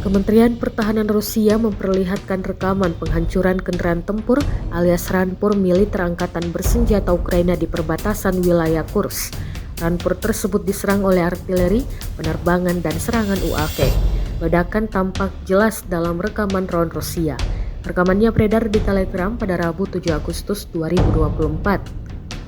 Kementerian Pertahanan Rusia memperlihatkan rekaman penghancuran kendaraan tempur alias Rampur militer Angkatan Bersenjata Ukraina di perbatasan wilayah Kursk. Rampur tersebut diserang oleh artileri, penerbangan, dan serangan UAV. Ledakan tampak jelas dalam rekaman drone Rusia. Rekamannya beredar di Telegram pada Rabu 7 Agustus 2024.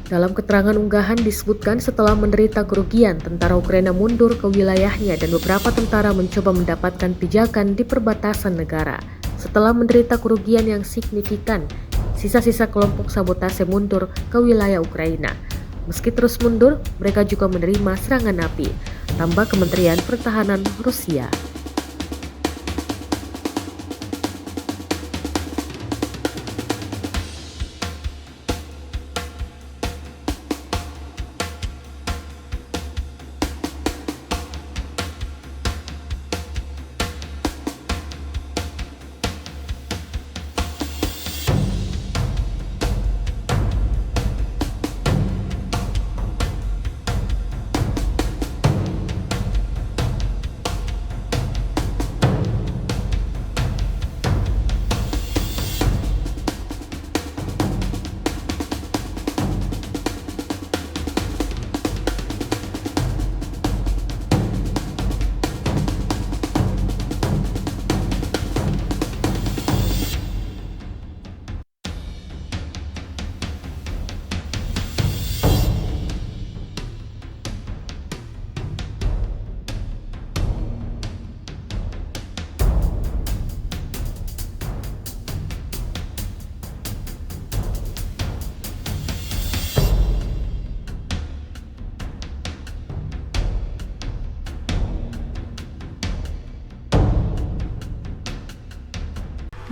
Dalam keterangan unggahan disebutkan setelah menderita kerugian, tentara Ukraina mundur ke wilayahnya dan beberapa tentara mencoba mendapatkan pijakan di perbatasan negara. Setelah menderita kerugian yang signifikan, sisa-sisa kelompok sabotase mundur ke wilayah Ukraina. Meski terus mundur, mereka juga menerima serangan api, tambah Kementerian Pertahanan Rusia.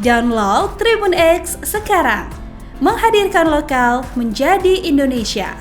Download Tribun X sekarang, menghadirkan lokal menjadi Indonesia.